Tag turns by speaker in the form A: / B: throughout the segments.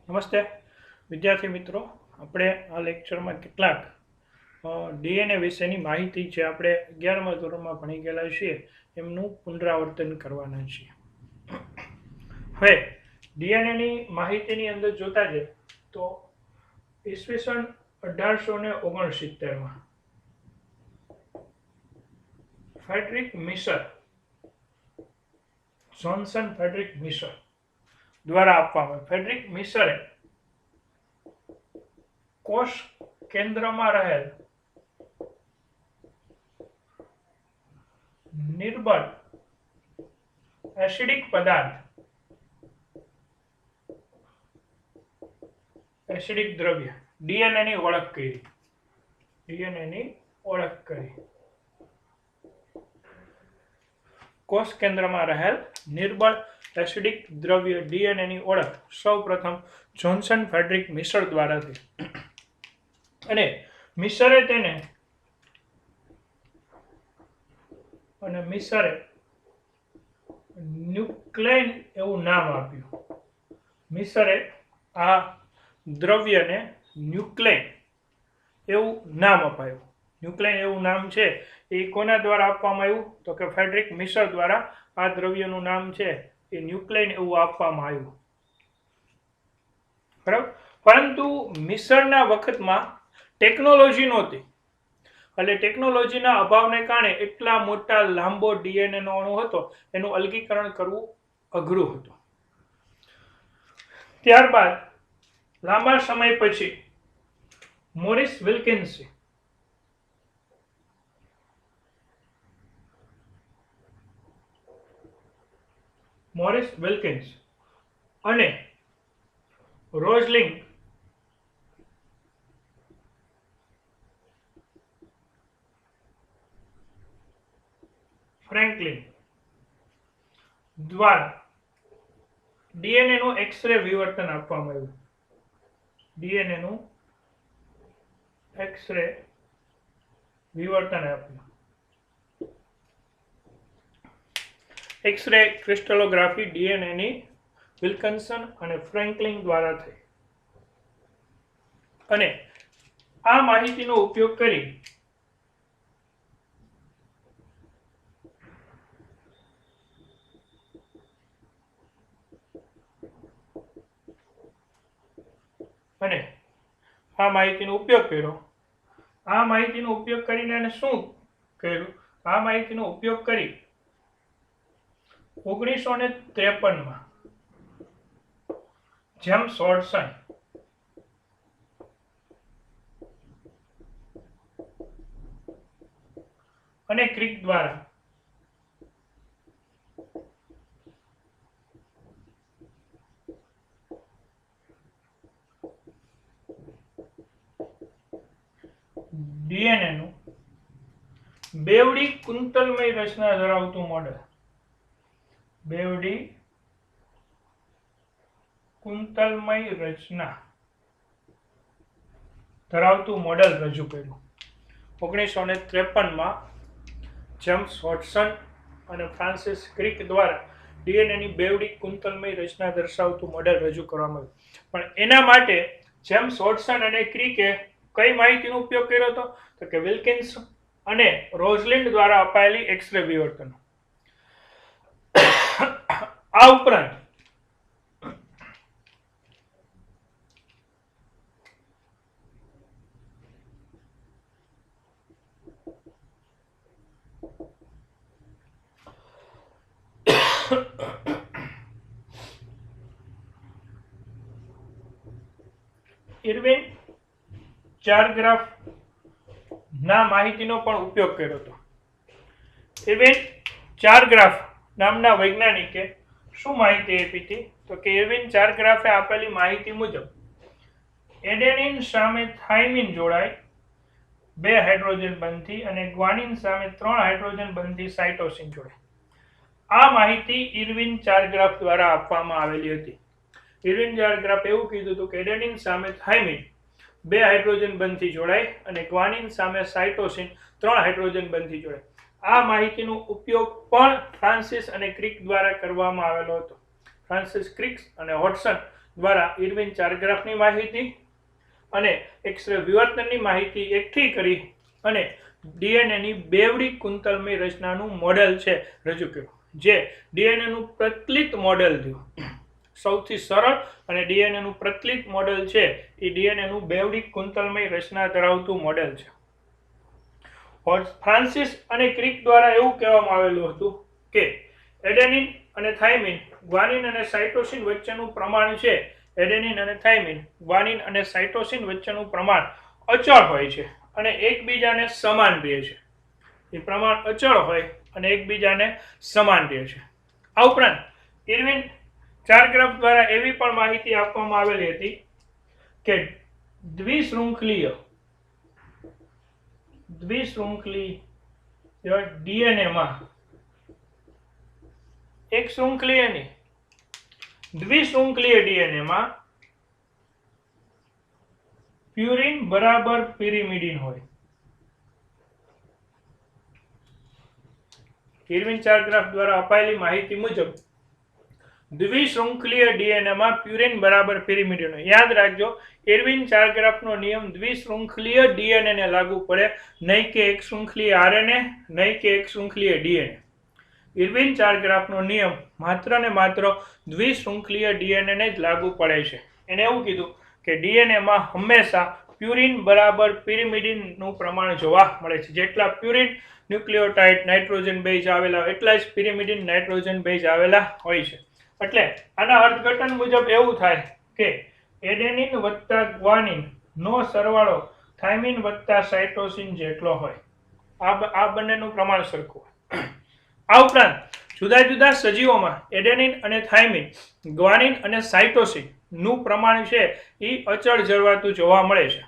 A: નમસ્તે વિદ્યાર્થી મિત્રો, આપણે આ લેક્ચરમાં કેટલાક ડીએનએ વિશેની માહિતી જે આપણે 11મા ધોરણમાં ભણી ગયેલા છીએ એમનું પુનરાવર્તન કરવાના છીએ. હવે ડીએનએની માહિતીની અંદર જોતા જઈએ તો ઈસવીસન 1869માં ફ્રેડરિક મિશર, જોન્સન ફ્રેડરિક મિશર દ્વારા આપવામાં. ફ્રેડરિક મિશરે કોષ કેન્દ્રમાં રહેલ નિર્બળ એસિડિક પદાર્થ, એસિડિક દ્રવ્ય ડીએનએની ઓળખ કરી. કોષ કેન્દ્રમાં રહેલ નિર્બળ એસિડિક દ્રવ્ય ડીએનએની ઓળખ સૌપ્રથમ જોન્સન ફ્રેડરિક મિશર દ્વારા થઈ અને મિશરે ન્યુક્લેન એવું નામ આપ્યું. મિશરે આ દ્રવ્યને ન્યુક્લેન એવું નામ અપાયું. ન્યુક્લેન એવું નામ છે એ કોના દ્વારા આપવામાં આવ્યું? તો કે ફ્રેડરિક મિશર દ્વારા આ દ્રવ્યનું નામ છે એ ન્યુક્લેન એવું આપવામાં આવ્યું. બરાબર. પરંતુ મિશરના વખતમાં ટેકનોલોજી નહોતી, એટલે ટેકનોલોજીના અભાવને કારણે એટલા મોટા લાંબો ડીએનએનો અણુ હતો એનું અલગીકરણ કરવું અઘરું હતું. ત્યારબાદ લાંબા સમય પછી મોરિસ વિલ્કિન્સ અને રોઝલિંગ ફ્રેન્કલિન દ્વારા ડીએનએ નું એક્સરે વિવર્તન આપવામાં આવ્યું. ડીએનએ એક્સરે વિવર્તન આપ્યું. એક્સરે ક્રિસ્ટલોગ્રાફી ડીએનએની વિલ્કન્સન અને ફ્રેન્કલિન દ્વારા થઈ અને આ માહિતીનો ઉપયોગ કરી આ માહિતીનો ઉપયોગ કર્યો. આ માહિતીનો ઉપયોગ કરીને એને શું કર્યું? આ માહિતીનો ઉપયોગ કરી 1953માં જેમ્સ વોટસન અને ક્રિક દ્વારા ડીએનએ નું બેવડી કુંતલમય રચના ધરાવતું મોડેલ, બેવડી કુંતલમય રચના ધરાવતું મોડેલ રજૂ કર્યું. 1953માં જેમ્સ વોટસન અને ફ્રાન્સિસ ક્રિક દ્વારા ડીએનએની બેવડી કુંતલમય રચના દર્શાવતું મોડેલ રજૂ કરવામાં આવ્યું. પણ એના માટે જેમ્સ વોટસન અને ક્રિકે કઈ માહિતીનો ઉપયોગ કર્યો હતો? તો કે વિલ્કિન્સ અને રોઝલિન્ડ દ્વારા અપાયેલી એક્સરે વિવર્તન. આ ઉપરાંત ઇર્વિન ચારગ્રાફ ના માહિતીનો પણ ઉપયોગ કર્યો હતો. ઇર્વિન ચારગ્રાફ નામના વૈજ્ઞાનિકે શું માહિતી આપી હતી? તો કે ઇર્વિન ચારગ્રાફે આપેલી માહિતી મુજબ એડેનિન સામે થાઇમિન જોડાય 2 હાઇડ્રોજન બંધથી અને ગ્વાનિન સામે 3 હાઇડ્રોજન બંધથી સાઇટોસિન જોડાય. આ માહિતી ઇર્વિન ચારગ્રાફ દ્વારા આપવામાં આવેલી હતી. ઇર્વિન ચારગ્રાફ એવું કીધું હતું કે એડેનિન સામે થાઇમિન 2 હાઇડ્રોજન બંધથી જોડાય અને ગ્વાનિન સામે સાઇટોસિન 3 હાઇડ્રોજન બંધથી જોડાય. આ માહિતીનો ઉપયોગ પણ ફ્રાન્સિસ અને ક્રિક દ્વારા કરવામાં આવેલો હતો. ફ્રાન્સિસ ક્રિક અને વોટસન દ્વારા ઇરવિન 4 ગ્રાફની માહિતી અને એક્સ-રે વિવર્તનની માહિતી એકઠી કરી અને ડીએનએની બેવડી કુંતલમય રચનાનું મોડેલ છે રજૂ કર્યું, જે ડીએનએનું પ્રચલિત મોડેલ થયું. સૌથી સરળ અને ડીએનએનું પ્રચલિત મોડેલ છે એ ડીએનએનું બેવડી કુંતલમય રચના ધરાવતું મોડેલ છે. ફ્રાન્સિસ અને ક્રિક દ્વારા એવું કહેવામાં આવેલું હતું કે એડેનિન અને થાઇમિન, ગ્વાનિન અને સાઇટોસિન વચ્ચેનું પ્રમાણ છે. એડેનિન અને થાઇમિન, ગ્વાનિન અને સાઇટોસિન વચ્ચેનું પ્રમાણ અચળ હોય છે અને એકબીજાને સમાન રહે છે. એ પ્રમાણ અચળ હોય અને એકબીજાને સમાન રહે છે. આ ઉપરાંત ઇરવિન 4 ગ્રાફ દ્વારા એવી પણ માહિતી આપવામાં આવેલી હતી કે દ્વિશૃંખલીય ડીએનએમાં એક શૃંખલીય નહીં, દ્વિશૃંખલીય ડીએનએમાં પ્યુરિન બરાબર પિરિમિડિન હોય. ઇરવિન 4 ગ્રાફ દ્વારા અપાયેલી માહિતી મુજબ દ્વિશૃંખલીય ડીએનએમાં પ્યુરિન બરાબર પિરિમિડિન હોય. યાદ રાખજો, ઇરવિન 4 ગ્રાફનો નિયમ દ્વિશૃંખલીય ડીએનએ ને લાગુ પડે, નહીં કે એક શૃંખલીય આરએનએ, નહીં કે એક શૃંખલીય ડીએનએ. ઇરવિન 4 ગ્રાફનો નિયમ માત્ર ને માત્ર દ્વિશૃંખલીય ડીએનએ ને જ લાગુ પડે છે. એને એવું કીધું કે ડીએનએમાં હંમેશા પ્યુરિન બરાબર પિરિમિડિનનું પ્રમાણ જોવા મળે છે. જેટલા પ્યુરિન ન્યુક્લિયોટાઇડ નાઇટ્રોજન બેઝ આવેલા હોય એટલા જ પિરિમિડિન નાઇટ્રોજન બેઝ આવેલા હોય છે. એટલે આના અર્થઘટન મુજબ એવું થાય કે એડેનિન વત્તા ગ્વાનિન નો સરવાળો થાઇમિન વત્તા સાઇટોસિન જેટલો હોય. આ બંનેનું પ્રમાણ સરખું હોય. આ ઉપરાંત જુદા જુદા સજીવોમાં એડેનિન અને થાઇમિન, ગ્વાનિન અને સાઇટોસિન નું પ્રમાણ છે એ અચળ જળવાતું જોવા મળે છે.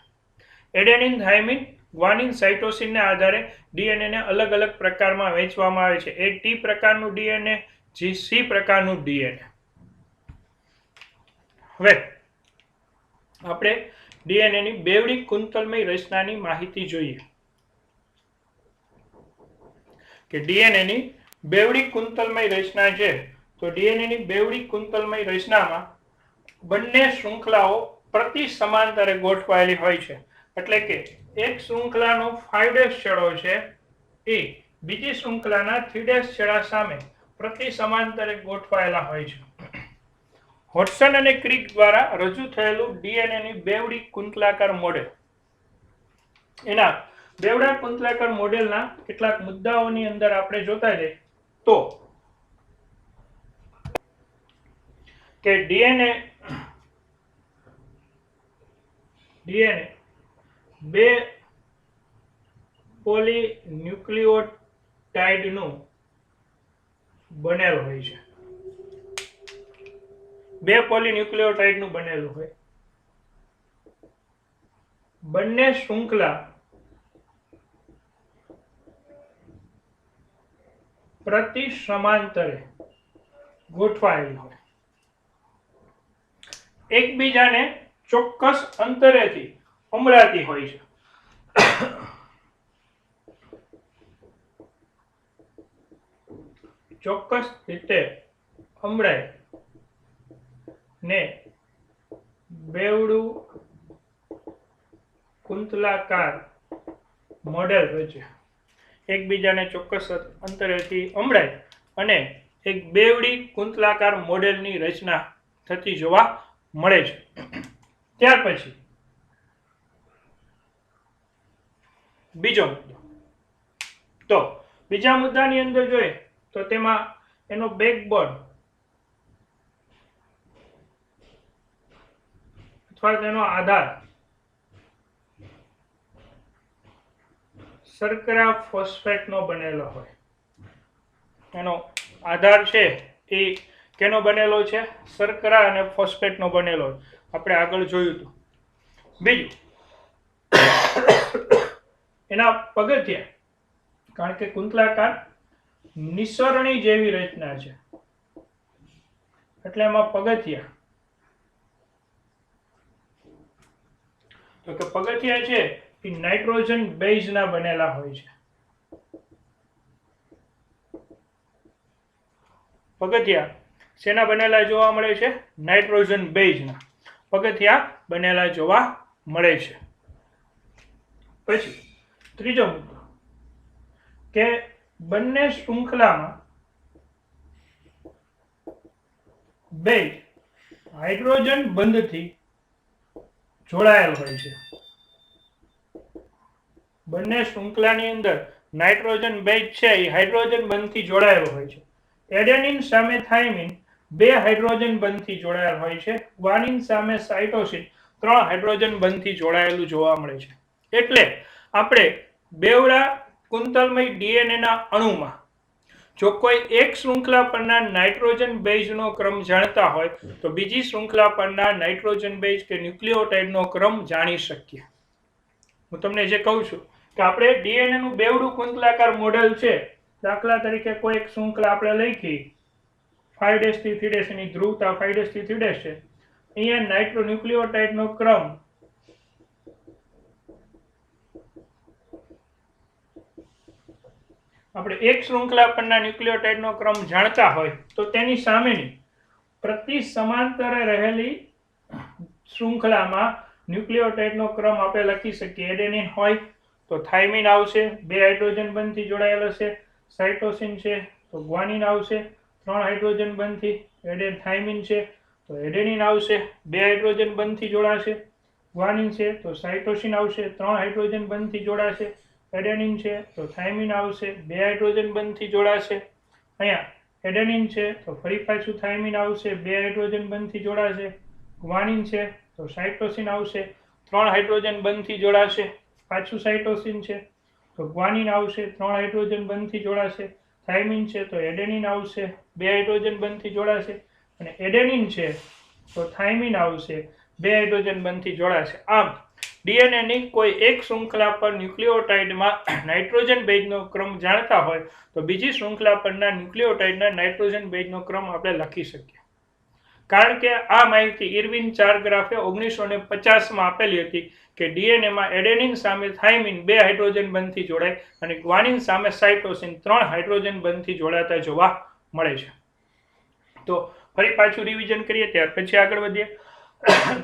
A: એડેનિન, થાઇમિન, ગ્વાનિન, સાઇટોસિનને આધારે ડીએનએ અલગ અલગ પ્રકારમાં વહેંચવામાં આવે છે. એક ટી પ્રકારનું ડીએનએ, જે સી પ્રકારનું ડીએનએ. હવે આપણે ડીએનએની બેવડી કુંતલમય રચનાની માહિતી જોઈએ કે ડીએનએની બેવડી કુંતલમય રચના છે. તો ડીએનએની બેવડી કુંતલમય રચનામાં બંને શૃંખલાઓ પ્રતિ સમાંતરે ગોઠવાયેલી હોય છે. એટલે કે એક શૃંખલાનો 5' છેડો છે એ બીજી શૃંખલાના 3' છેડા સામે પ્રતિ સમાંતરે ગોઠવાયેલા હોય છે. હોડસન અને ક્રિક દ્વારા રજૂ થયેલું ડીએનએની બેવડી કુંતલાકાર મોડેલ. એના બેવડા કુંતલાકાર મોડેલના કેટલાક મુદ્દાઓની અંદર આપણે જોતા જઈએ તો કે ડીએનએ બે પોલીન્યુક્લિયોટાઇડનું બનેલું હોય છે. બે પોલીન્યુક્લિયોટાઇડનું બનેલું હોય. બંને શૃંખલા પ્રતિ સમાંતરે ગોઠવાયેલી હોય. એકબીજાને ચોક્કસ અંતરેથી અમરાતી હોય છે. ચોક્કસ રીતે અમરાય ને બેવડું કુંતલાકાર મોડેલ રચે. એકબીજાને ચોક્કસ અંતરેથી અમરાય અને એક બેવડી કુંતલાકાર મોડેલની રચના થતી જોવા મળે છે. ત્યાર પછી બીજો મુદ્દો. તો બીજા મુદ્દાની અંદર જોઈએ તો તેમાં એનો બેકબોન અથવા તેનો આધાર શર્કરા ફોસ્ફેટનો બનેલો હોય. એનો આધાર છે એ કેનો બનેલો છે? શર્કરા અને ફોસ્ફેટનો બનેલો. આપણે આગળ જોયું હતું. બીજું એના પગથિયા, કારણ કે કુંતલાકાર નિસરણી જેવી રચના છે એટલે એમાં પગથિયા, તો કે પગથિયા છે એ નાઇટ્રોજન બેઝ ના બનેલા હોય છે. પગથિયા શેના બનેલા જોવા મળે છે? નાઇટ્રોજન બેઝના પગથિયા બનેલા જોવા મળે છે. પછી ત્રીજો મુદ્દો કે બંને શૃંખલામાં બેઝ હાઇડ્રોજન બંધથી જોડાયેલ હોય છે. બંને શૃંખલાની અંદર નાઇટ્રોજન બેઝ છે એ હાઇડ્રોજન બંધથી જોડાયેલો હોય છે. એડેનિન સામે થાઇમિન 2 હાઇડ્રોજન બંધથી જોડાયેલ હોય છે. ગ્વાનિન સામે સાઇટોસિન 3 હાઇડ્રોજન બંધથી જોડાયેલું જોવા મળે છે. એટલે આપણે બેવડા કુંતલમય ડીએનએના અણુમાં જો કોઈ એક શૃંખલા પરના નાઇટ્રોજન બેઝનો ક્રમ જાણતા હોય તો બીજી શૃંખલા પરના નાઇટ્રોજન બેઝ કે ન્યુક્લિયોટાઇડનો ક્રમ જાણી શકીએ. હું તમને જે કહું છું કે આપણે ડીએનએ નું બેવડું કુંતલાકાર મોડેલ છે. દાખલા તરીકે કોઈ એક શૃંખલા આપણે લખી 5' થી 3' એની ધ્રુવતા 5' થી 3' છે. અહીંયા નાઇટ્રોન્યુક્લિયોટાઇડનો ક્રમ આપણે એક શૃંખલા પરના ન્યુક્લિયોટાઇડનો ક્રમ જાણતા હોય તો તેની સામેની પ્રતિ સમાંતરે રહેલી શૃંખલામાં ન્યુક્લિયોટાઇડનો ક્રમ આપણે લખી શકીએ. એડેનિન હોય તો થાઇમિન આવશે, 2 હાઇડ્રોજન બંધથી જોડાયેલ હશે. સાઇટોસિન છે તો ગ્વાનિન આવશે, 3 હાઇડ્રોજન બંધથી. થાઇમિન છે તો એડેનિન આવશે, 2 હાઇડ્રોજન બંધથી જોડાશે. ગ્વાનિન છે તો સાઇટોસિન આવશે, 3 હાઇડ્રોજન બંધથી જોડાશે. એડેનિન છે તો થાઇમિન આવશે, 2 હાઇડ્રોજન બંધથી જોડાશે. અહીંયા એડેનિન છે તો ફરી પાછું થાઇમિન આવશે, 2 હાઇડ્રોજન બંધથી જોડાશે. ગ્વાનિન છે તો સાઇટોસિન આવશે, 3 હાઇડ્રોજન બંધથી જોડાશે. પાછું સાઇટોસિન છે તો ગ્વાનિન આવશે, 3 હાઇડ્રોજન બંધથી જોડાશે. થાઇમિન છે તો એડેનિન આવશે, 2 હાઇડ્રોજન બંધથી જોડાશે. અને એડેનિન છે તો થાઇમિન આવશે, 2 હાઇડ્રોજન બંધથી જોડાશે. આમ ડીએનએ ની કોઈ એક શૃંખલા પર ન્યુક્લિયોટાઇડમાં નાઇટ્રોજન બેઝનો ક્રમ જાણતા હોય તો બીજી શૃંખલા પરના ન્યુક્લિયોટાઇડના નાઇટ્રોજન બેઝનો ક્રમ આપણે લખી શકીએ. કારણ કે આ માહિતી ઇરવિન ચારગ્રાફે 1950માં આપેલી હતી કે ડીએનએમાં એડેનિન સામે થાઇમિન 2 હાઇડ્રોજન બંધથી જોડાય અને ગ્વાનિન સામે સાઇટોસિન 3 હાઇડ્રોજન બંધથી જોડાતા જોવા મળે છે. તો ફરી પાછું રિવિઝન કરીએ ત્યાર પછી આગળ વધીએ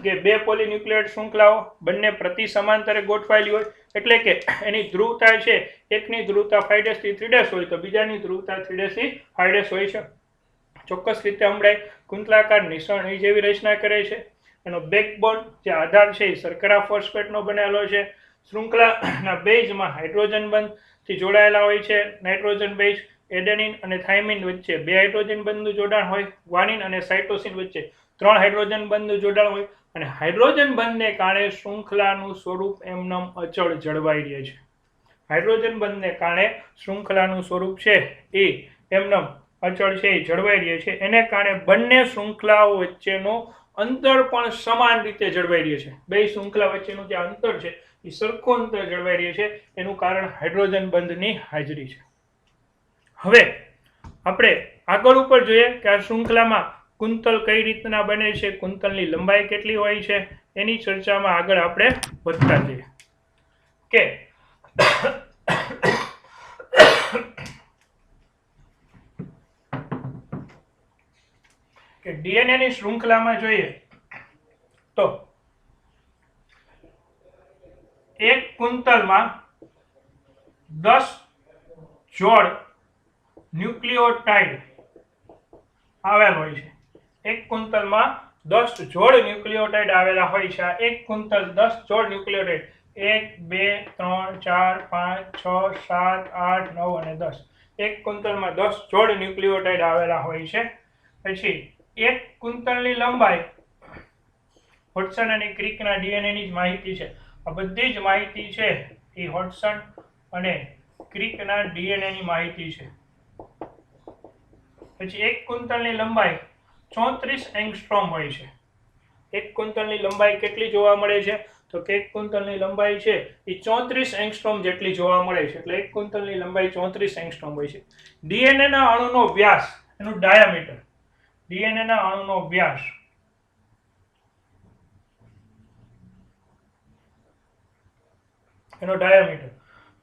A: કે 2 પોલીન્યુક્લિયોટાઇડ શૃંખલાઓ બંને પ્રતિ સમાંતરે ગોઠવાયેલી હોય એટલે કે એની ધ્રુવતા છે, એકની ધ્રુવતા 5' થી 3' હોય તો બીજાની ધ્રુવતા 3' થી 5' હોય છે. ચોક્કસ રીતે હમણાં કુંતલાકાર નિસરણી જેવી રચના કરે છે. એનો બેકબોન જે આધાર છે એ શર્કરા ફોસ્ફેટનો બનેલો છે. શૃંખલાના બેઝમાં હાઇડ્રોજન બંધથી જોડાયેલા હોય છે. નાઇટ્રોજન બેઝ એડેનિન અને થાઇમિન વચ્ચે 2 હાઇડ્રોજન બંધનું જોડાણ હોય. ગ્વાનિન અને સાઇટોસિન વચ્ચે 3 હાઇડ્રોજન બંધનું જોડાણ હોય અને હાઇડ્રોજન બંધને કારણે શૃંખલાનું સ્વરૂપ એમનેમ અચળ જળવાઈ રહે છે. હાઇડ્રોજન બંધને કારણે શૃંખલાનું સ્વરૂપ છે એ એમનેમ અચળ છે એ જળવાઈ રહે છે. એને કારણે બંને શૃંખલાઓ વચ્ચેનો અંતર પણ સમાન રીતે જળવાઈ રહે છે. 2 શૃંખલા વચ્ચેનું જે અંતર છે એ સરખું અંતર જળવાઈ રહે છે. એનું કારણ હાઇડ્રોજન બંધની હાજરી છે. હવે આપણે આગળ ઉપર જોઈએ કે આ શૃંખલામાં કુંતલ કઈ રીતના બને છે, કુંતલની લંબાઈ કેટલી હોય છે, એની ચર્ચામાં આગળ આપણે વધતા જઈએ કે ડીએનએ ની શૃંખલામાં જોઈએ તો એક કુંતલમાં 10 જોડ ન્યુક્લિયોટાઇડ આવેલ હોય છે. એક કુંતલમાં 10 જોડ ન્યુક્લિયોટાઇડ આવેલા હોય છે. આ એક કુંતલ 10 જોડ ન્યુક્લિયોટાઇડ 1 2 3 4 5 6 7 8 9 અને 10 એક કુંતલમાં 10 જોડ ન્યુક્લિયોટાઇડ આવેલા હોય છે. પછી એક કુંતલની લંબાઈ હોડસન અને ક્રિકના ડીએનએ ની જ માહિતી છે. આ બધી જ માહિતી છે એ હોડસન અને ક્રિકના ડીએનએ ની માહિતી છે. પછી એક કુંતલની લંબાઈ 34 એંગસ્ટ્રોમ હોય છે. એક કુંતલની લંબાઈ કેટલી જોવા મળે છે તો કે એક કુંતલની લંબાઈ છે એ 34 એંગસ્ટ્રોમ જેટલી જોવા મળે છે. એટલે એક કુંતલની લંબાઈ 34 એંગસ્ટ્રોમ હોય છે. ડીએનએ ના અણુનો વ્યાસ એનું ડાયામીટર ડીએનએ ના અણુનો વ્યાસ એનો ડાયામીટર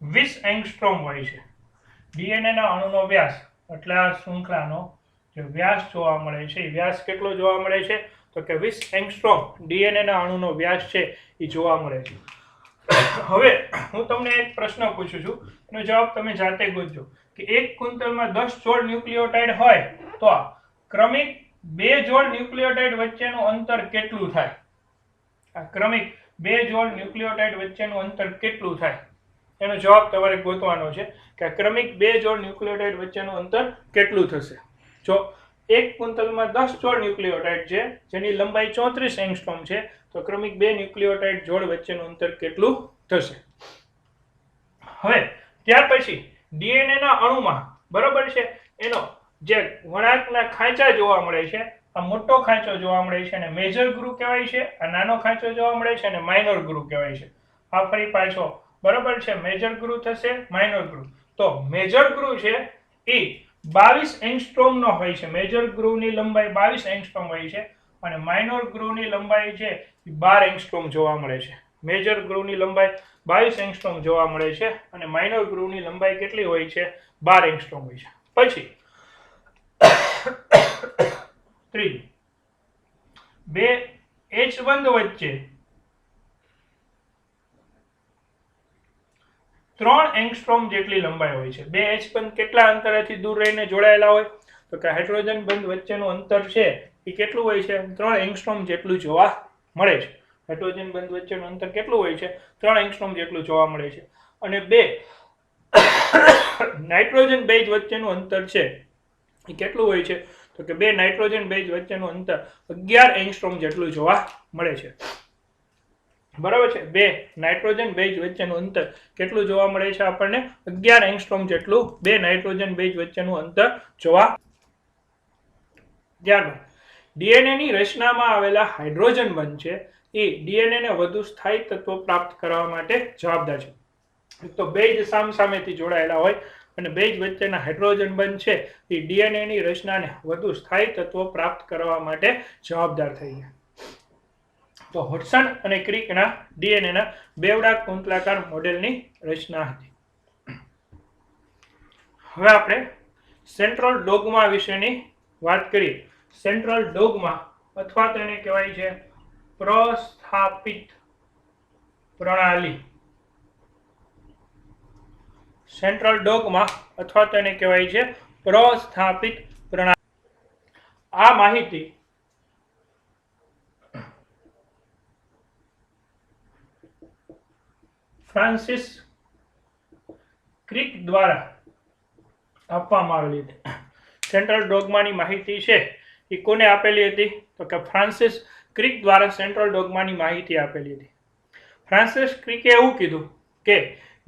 A: 20 એંગસ્ટ્રોમ હોય છે. ડીએનએ ના અણુનો વ્યાસ એટલે આ શૃંખલાનો જે વ્યાસ જોવા મળે છે એ વ્યાસ કેટલો જોવા મળે છે તો કે 20 એંગસ્ટ્રોમ ડીએનએ ના અણુનો વ્યાસ છે એ જોવા મળે છે. હવે હું તમને એક પ્રશ્ન પૂછું છું, એનો જવાબ તમે જાતે ગોતજો કે એક ક્વિન્ટલમાં 10 જોડ ન્યુક્લિયોટાઇડ હોય તો ક્રમિક 2 જોડ ન્યુક્લિયોટાઇડ વચ્ચેનું અંતર કેટલું થાય? આ ક્રમિક 2 જોડ ન્યુક્લિયોટાઇડ વચ્ચેનું અંતર કેટલું થાય એનો જવાબ તમારે ગોતવાનો છે કે આ ક્રમિક 2 જોડ ન્યુક્લિયોટાઇડ વચ્ચેનું અંતર કેટલું થશે. જો એક ક્વિન્ટલમાં 10 જોડ ન્યુક્લિયોટાઇડ છે જેની લંબાઈ 34 એંગસ્ટ્રોમ છે તો ક્રમિક 2 ન્યુક્લિયોટાઇડ જોડ વચ્ચેનું અંતર કેટલું થશે? હવે ત્યાર પછી ડીએનએ ના અણુમાં બરોબર છે એનો જે વળાંકના ખાંચા જોવા મળે છે, આ મોટો ખાંચો જોવા મળે છે અને મેજર ગ્રુવ કહેવાય છે, આ નાનો ખાંચો જોવા મળે છે અને માઇનોર ગ્રુવ કહેવાય છે. આ ફરી પાછો બરોબર છે મેજર ગ્રુવ થશે, માઇનોર ગ્રુવ. તો મેજર ગ્રુવ છે એ 22 એંગસ્ટ્રોમ નો હોય છે. મેજર ગ્રુવ ની લંબાઈ 22 એંગસ્ટ્રોમ હોય છે અને માઇનોર ગ્રુવ ની લંબાઈ છે એ 12 એંગસ્ટ્રોમ જોવા મળે છે. મેજર ગ્રુવ ની લંબાઈ 22 એંગસ્ટ્રોમ જોવા મળે છે અને માઇનોર ગ્રુવ ની લંબાઈ કેટલી હોય છે? 12 એંગસ્ટ્રોમ હોય છે. પછી ત્રીજું, બે H બંધ વચ્ચે 3 એંગસ્ટ્રોમ જેટલી લંબાઈ હોય છે. બે H બંધ કેટલા અંતરેથી દૂર રહીને જોડાયેલા હોય તો કે હાઇડ્રોજન બંધ વચ્ચેનું અંતર છે એ કેટલું હોય છે? 3 એંગસ્ટ્રોમ જેટલું જોવા મળે છે. હાઇડ્રોજન બંધ વચ્ચેનું અંતર કેટલું હોય છે? 3 એંગસ્ટ્રોમ જેટલું જોવા મળે છે. અને બે નાઇટ્રોજન બેઝ વચ્ચેનું અંતર છે એ કેટલું હોય છે તો કે બે નાઇટ્રોજન બેઝ વચ્ચેનું અંતર 11 એંગસ્ટ્રોમ જેટલું જોવા મળે છે. બરાબર છે, બે નાઇટ્રોજન બેઝ વચ્ચેનું અંતર કેટલું જોવા મળે છે આપણને? 11 એંગસ્ટ્રોમ જેટલું બે નાઇટ્રોજન બેઝ વચ્ચેનું અંતર જોવા. ત્યારબાદ ડીએનએ ની રચનામાં આવેલા હાઇડ્રોજન બંધ છે એ ડીએનએ ને વધુ સ્થાયી તત્વો પ્રાપ્ત કરવા માટે જવાબદાર છે. તો બેઝ સામસામેથી જોડાયેલા હોય અને બેઝ વચ્ચેના હાઇડ્રોજન બંધ છે એ ડીએનએ ની રચનાને વધુ સ્થાયી તત્વો પ્રાપ્ત કરવા માટે જવાબદાર થઈ ગયા. તો હોડસન અને ક્રિકના ડીએનએના બેવડા કુંતલાકાર મોડેલની રચના હતી. હવે આપણે સેન્ટ્રલ ડોગમા વિશેની વાત કરીએ. સેન્ટ્રલ ડોગમા અથવા તેને કહેવાય છે પ્રસ્થાપિત પ્રણાલી. સેન્ટ્રલ ડોગમા અથવા તેને કહેવાય છે પ્રસ્થાપિત પ્રણાલી. આ માહિતી ફ્રાન્સિસ ક્રિક દ્વારા આપવામાં આવેલી હતી. સેન્ટ્રલ ડોગમાની માહિતી છે એ કોને આપેલી હતી તો કે ફ્રાન્સિસ ક્રિક દ્વારા સેન્ટ્રલ ડોગમાની માહિતી આપેલી હતી. ફ્રાન્સિસ ક્રિકે એવું કીધું કે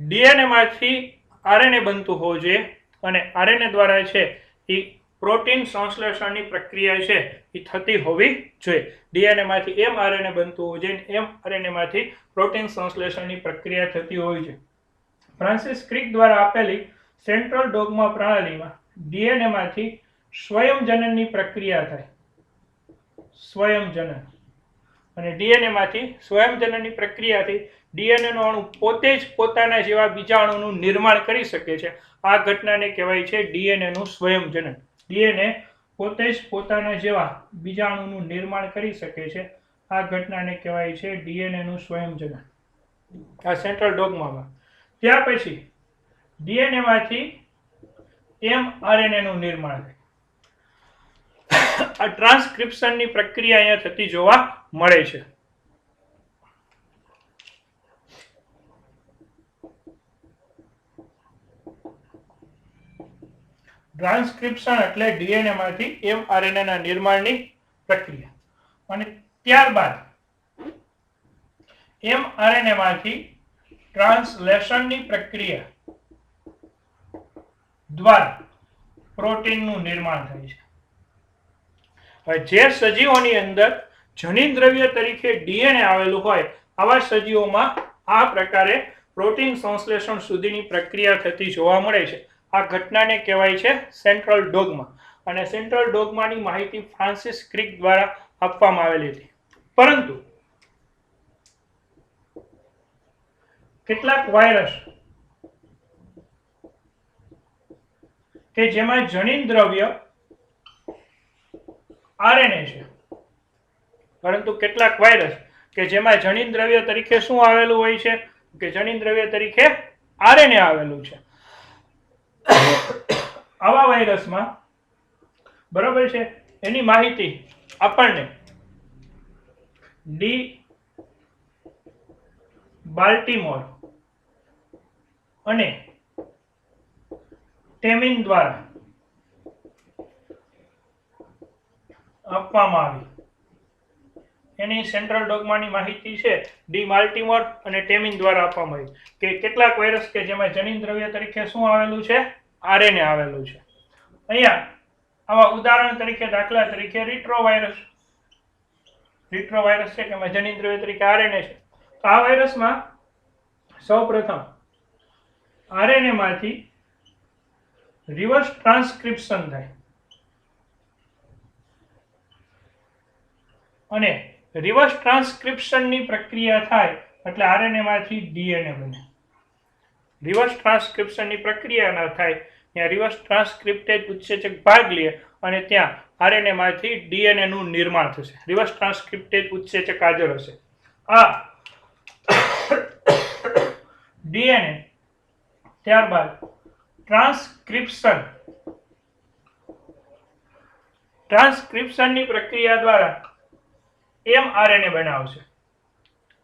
A: ડીએનએ માંથી આરએનએ બનતું હોવું જોઈએ અને આરએનએ દ્વારા છે એ પ્રોટીન સંશ્લેષણની પ્રક્રિયા છે એ થતી હોવી જોઈએ. ડીએનએ માંથી એમઆરએનએ બનતું હોવું જોઈએ, એમઆરએનએ માંથી પ્રોટીન સંશ્લેષણની પ્રક્રિયા થતી હોવી જોઈએ. ફ્રાન્સિસ ક્રિક દ્વારા આપેલી સેન્ટ્રલ ડોગમા પ્રણાલીમાં ડીએનએ માંથી સ્વયંજનનની પ્રક્રિયા થાય. સ્વયંજનન. અને ડીએનએ માંથી સ્વયંજનનની પ્રક્રિયાથી ડીએનએ નો અણુ પોતે જ પોતાના જેવા બીજા અણુનું નિર્માણ કરી શકે છે. આ ઘટનાને કહેવાય છે ડીએનએ નું સ્વયંજનન. ડીએનએ પોતે જ પોતાના જેવા બીજા અણુનું નિર્માણ કરી શકે છે. આ ઘટનાને કહેવાય છે ડીએનએ નું સ્વયંજનન. આ સેન્ટ્રલ ડોગમામાં. ત્યાર પછી ડીએનએ માંથી એમઆરએનએ નું નિર્માણ થાય. આ ટ્રાન્સક્રિપ્શનની પ્રક્રિયા અહીંયા થતી જોવા મળે છે. ટ્રાન્સક્રિપ્શન એટલે ડીએનએ માંથી એમઆરએનએ ના નિર્માણની પ્રક્રિયા. અને ત્યારબાદ એમઆરએનએ માંથી ટ્રાન્સલેશનની પ્રક્રિયા દ્વારા પ્રોટીનનું નિર્માણ થાય છે. હવે જે સજીવોની અંદર જનીન દ્રવ્ય તરીકે ડીએનએ આવેલું હોય આવા સજીવોમાં આ પ્રકારે પ્રોટીન સંશ્લેષણ સુધીની પ્રક્રિયા થતી જોવા મળે છે. આ ઘટનાને કહેવાય છે સેન્ટ્રલ ડોગમા. અને સેન્ટ્રલ ડોગમાની માહિતી ફ્રાન્સિસ ક્રિક દ્વારા આપવામાં આવેલી હતી. પરંતુ કેટલાક વાયરસ કે જેમાં જનીન દ્રવ્ય આરએનએ છે, પરંતુ કેટલાક વાયરસ કે જેમાં જનીન દ્રવ્ય તરીકે શું આવેલું હોય છે કે જનીન દ્રવ્ય તરીકે આરએનએ આવેલું છે. આવા વાયરસમાં બરોબર છે એની માહિતી આપણને ડી બાલ્ટીમોર અને ટેમિન દ્વારા આપવામાં આવી. એની સેન્ટ્રલ ડોગમાની માહિતી છે ડી બાલ્ટીમોર અને ટેમિન દ્વારા આપવામાં આવી કે કેટલાક વાયરસ કે જેમાં જનીન દ્રવ્ય તરીકે શું આવેલું છે આરએનએ આવેલું છે. અહીંયા આવા ઉદાહરણ તરીકે દાખલા તરીકે રિટ્રોવાયરસ છે કે એમાં જનીન દ્રવ્ય તરીકે આરએનએ છે. તો આ વાયરસમાં સૌપ્રથમ આરએનએ માંથી રિવર્સ ટ્રાન્સક્રિપ્શન થાય અને રિવર્સ ટ્રાન્સક્રિપ્શનની પ્રક્રિયા થાય એટલે આરએનએ માંથી ડીએનએ બને. રિવર્સ ટ્રાન્સક્રિપ્શનની પ્રક્રિયા ન થાય ત્યાં રિવર્સ ટ્રાન્સક્રિપ્ટેજ ઉત્સેચક ભાગ લે અને ત્યાં આરએનએ માંથી ડીએનએ નું નિર્માણ થશે. રિવર્સ ટ્રાન્સક્રિપ્ટેજ ઉત્સેચક હાજર હશે. આ ડીએનએ ત્યારબાદ ટ્રાન્સક્રિપ્શનની પ્રક્રિયા દ્વારા એમઆરએનએ બનાવશે.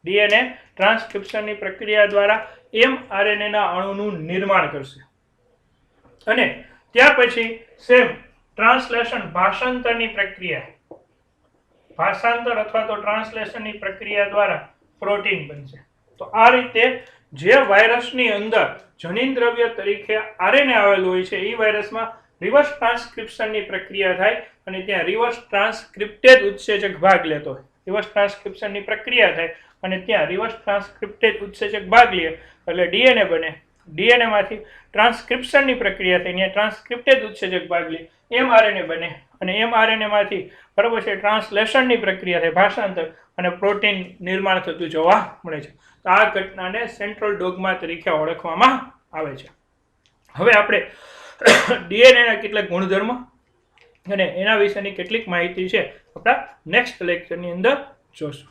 A: ડીએનએ ટ્રાન્સક્રિપ્શનની પ્રક્રિયા દ્વારા એમઆરએનએ ના અણુનું નિર્માણ કરશે અને ત્યાર પછી સેમ ટ્રાન્સલેશન ભાષાંતરની પ્રક્રિયા દ્વારા પ્રોટીન બનશે. તો આ રીતે જે વાયરસની અંદર જનીન દ્રવ્ય તરીકે આરએનએ આવેલું હોય છે એ વાયરસમાં રિવર્સ ટ્રાન્સક્રિપ્શનની પ્રક્રિયા થાય અને ત્યાં રિવર્સ ટ્રાન્સક્રિપ્ટેજ ઉત્સેચક ભાગ લેતો હોય. રિવર્સ ટ્રાન્સક્રિપ્શનની પ્રક્રિયા થાય અને ત્યાં રિવર્સ ટ્રાન્સક્રિપ્ટેજ ઉત્સેચક ભાગ લે એટલે ડીએનએ બને. ડીએનએ માંથી ટ્રાન્સક્રિપ્શનની પ્રક્રિયા થાય ત્યાં ટ્રાન્સક્રિપ્ટેજ ઉત્સેચક ભાગ લે એમઆરએનએ બને અને એમઆરએનએ માંથી બરાબર છે ટ્રાન્સલેશનની પ્રક્રિયા થાય ભાષાંતર અને પ્રોટીન નિર્માણ થતું જોવા મળે છે. તો આ ઘટનાને સેન્ટ્રલ ડોગમા તરીકે ઓળખવામાં આવે છે. હવે આપણે ડીએનએના કેટલાક ગુણધર્મ અને એના વિશેની કેટલીક માહિતી છે આપણા નેક્સ્ટ લેક્ચરની અંદર જોશું.